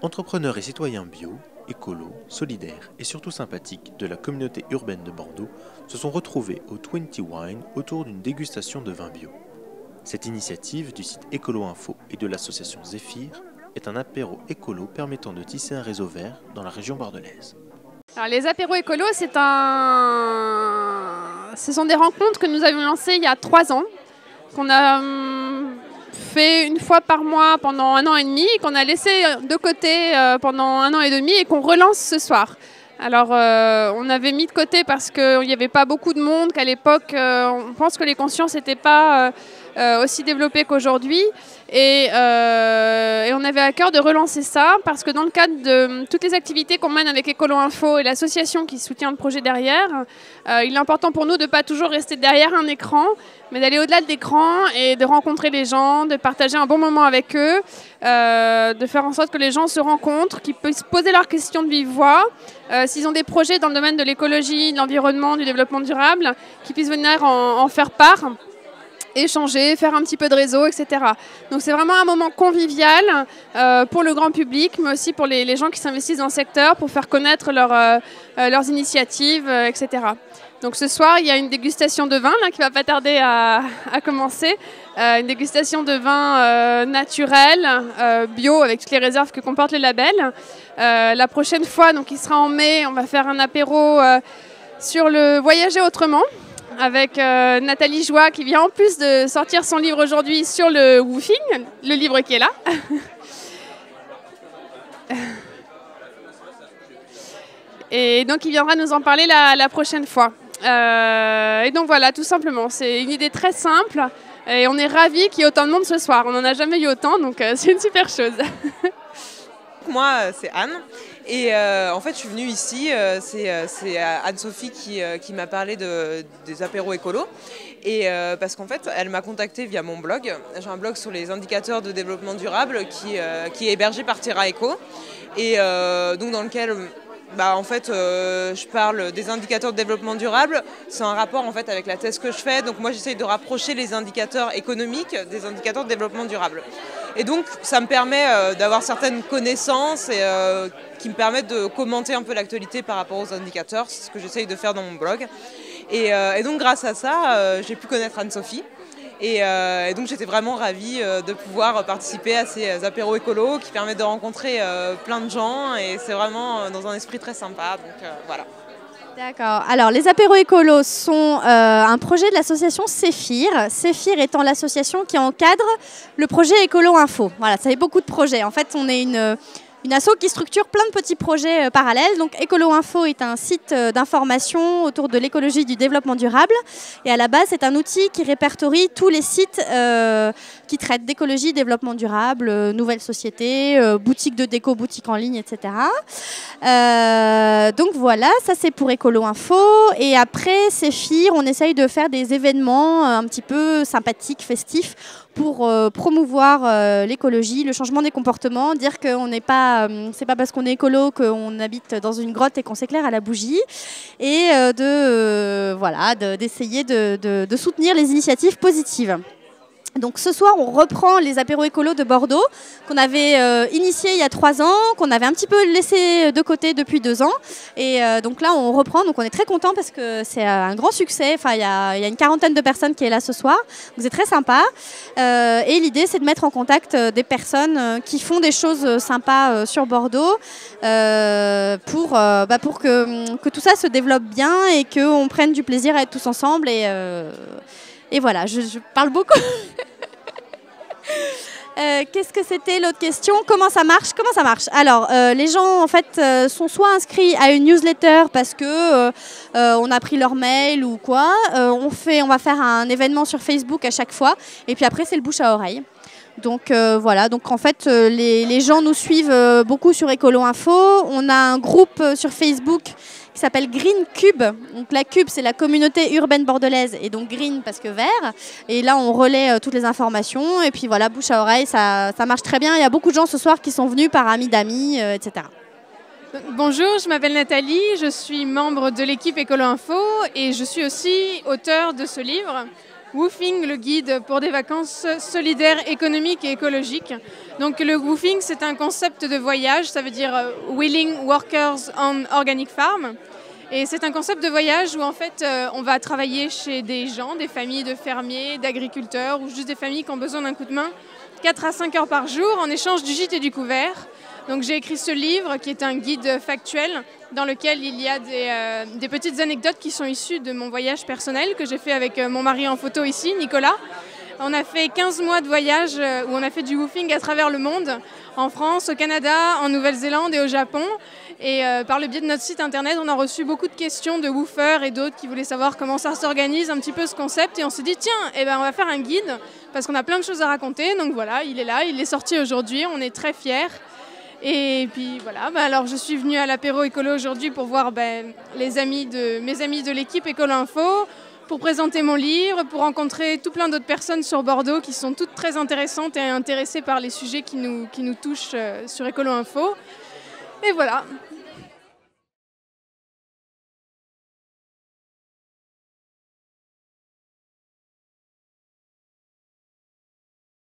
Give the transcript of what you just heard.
Entrepreneurs et citoyens bio, écolos, solidaires et surtout sympathiques de la communauté urbaine de Bordeaux se sont retrouvés au 20 Wine autour d'une dégustation de vin bio. Cette initiative du site Écolo Info et de l'association Zéphyr est un apéro écolo permettant de tisser un réseau vert dans la région bordelaise. Alors, les apéros écolos, ce sont des rencontres que nous avions lancées il y a 3 ans, qu'on a fait une fois par mois pendant 1 an et demi, qu'on a laissé de côté pendant 1 an et demi et qu'on relance ce soir. Alors, on avait mis de côté parce qu'il n'y avait pas beaucoup de monde, qu'à l'époque, on pense que les consciences n'étaient pas aussi développées qu'aujourd'hui. Et on avait à cœur de relancer ça parce que dans le cadre de toutes les activités qu'on mène avec Écolo Info et l'association qui soutient le projet derrière, il est important pour nous de ne pas toujours rester derrière un écran, mais d'aller au-delà de l'écran et de rencontrer les gens, de partager un bon moment avec eux, de faire en sorte que les gens se rencontrent, qu'ils puissent poser leurs questions de vive voix, s'ils ont des projets dans le domaine de l'écologie, de l'environnement, du développement durable, qu'ils puissent venir en faire part, échanger, faire un petit peu de réseau, etc. Donc c'est vraiment un moment convivial pour le grand public, mais aussi pour les gens qui s'investissent dans le secteur, pour faire connaître leurs initiatives, etc. Donc ce soir, il y a une dégustation de vin là, qui va pas tarder à commencer. Une dégustation de vin naturel, bio, avec toutes les réserves que comportent les labels. La prochaine fois, donc, il sera en mai, on va faire un apéro sur le voyager autrement, avec Nathalie Joie qui vient en plus de sortir son livre aujourd'hui sur le woofing, le livre qui est là. Et donc il viendra nous en parler la prochaine fois. Et donc voilà, tout simplement, c'est une idée très simple et on est ravis qu'il y ait autant de monde ce soir. On n'en a jamais eu autant, donc c'est une super chose. Moi, c'est Anne. Et en fait, je suis venue ici, c'est Anne-Sophie qui m'a parlé des apéros écolos. Et parce qu'en fait, elle m'a contactée via mon blog. J'ai un blog sur les indicateurs de développement durable qui est hébergé par Terra Eco. Et donc dans lequel... en fait, je parle des indicateurs de développement durable. C'est un rapport en fait avec la thèse que je fais. Donc moi, j'essaye de rapprocher les indicateurs économiques des indicateurs de développement durable. Et donc, ça me permet d'avoir certaines connaissances et qui me permettent de commenter un peu l'actualité par rapport aux indicateurs. C'est ce que j'essaye de faire dans mon blog. Et donc, grâce à ça, j'ai pu connaître Anne-Sophie. Et donc j'étais vraiment ravie de pouvoir participer à ces apéros écolos qui permettent de rencontrer plein de gens et c'est vraiment dans un esprit très sympa, donc voilà. D'accord. Alors les apéros écolos sont un projet de l'association Zéphyr. Zéphyr étant l'association qui encadre le projet Écolo Info. Voilà, ça fait beaucoup de projets. En fait, on est une asso qui structure plein de petits projets parallèles. Donc Écolo Info est un site d'information autour de l'écologie et du développement durable. Et à la base, c'est un outil qui répertorie tous les sites qui traitent d'écologie, développement durable, nouvelles sociétés, boutiques de déco, boutiques en ligne, etc. Donc voilà, ça c'est pour Écolo Info. Et après, Zéphyr, on essaye de faire des événements un petit peu sympathiques, festifs, pour promouvoir l'écologie, le changement des comportements, dire qu'on n'est pas, c'est pas parce qu'on est écolo qu'on habite dans une grotte et qu'on s'éclaire à la bougie, et d'essayer de soutenir les initiatives positives. Donc ce soir, on reprend les apéros écolos de Bordeaux qu'on avait initiés il y a 3 ans, qu'on avait un petit peu laissé de côté depuis 2 ans. Et donc là, on reprend. Donc on est très contents parce que c'est un grand succès. Enfin, il y a une 40aine de personnes qui est là ce soir. Donc c'est très sympa. Et l'idée, c'est de mettre en contact des personnes qui font des choses sympas sur Bordeaux pour que tout ça se développe bien et qu'on prenne du plaisir à être tous ensemble. Et voilà, je parle beaucoup. Qu'est-ce que c'était l'autre question? Comment ça marche? Alors, les gens en fait sont soit inscrits à une newsletter parce que on a pris leur mail ou quoi. On va faire un événement sur Facebook à chaque fois. Et puis après, c'est le bouche à oreille. Donc voilà, donc en fait les gens nous suivent beaucoup sur Écolo Info. On a un groupe sur Facebook qui s'appelle Green Cube. Donc la Cube, c'est la communauté urbaine bordelaise et donc green parce que vert. Et là, on relaie toutes les informations et puis voilà, bouche à oreille, ça marche très bien. Il y a beaucoup de gens ce soir qui sont venus par amis d'amis, etc. Bonjour, je m'appelle Nathalie, je suis membre de l'équipe Écolo Info et je suis aussi auteure de ce livre Woofing, le guide pour des vacances solidaires, économiques et écologiques. Donc le woofing, c'est un concept de voyage, ça veut dire Willing Workers on Organic Farm. Et c'est un concept de voyage où en fait on va travailler chez des gens, des familles de fermiers, d'agriculteurs ou juste des familles qui ont besoin d'un coup de main 4 à 5 heures par jour en échange du gîte et du couvert. Donc j'ai écrit ce livre qui est un guide factuel dans lequel il y a des petites anecdotes qui sont issues de mon voyage personnel que j'ai fait avec mon mari en photo ici, Nicolas. On a fait 15 mois de voyage où on a fait du woofing à travers le monde, en France, au Canada, en Nouvelle-Zélande et au Japon. Et par le biais de notre site internet, on a reçu beaucoup de questions de woofers et d'autres qui voulaient savoir comment ça s'organise, un petit peu ce concept. Et on s'est dit, tiens, on va faire un guide parce qu'on a plein de choses à raconter. Donc voilà, il est là, il est sorti aujourd'hui, on est très fiers. Et puis voilà, alors je suis venue à l'apéro écolo aujourd'hui pour voir mes amis de l'équipe Écolo Info, pour présenter mon livre, pour rencontrer tout plein d'autres personnes sur Bordeaux qui sont toutes très intéressantes et intéressées par les sujets qui nous touchent sur Écolo Info. Et voilà.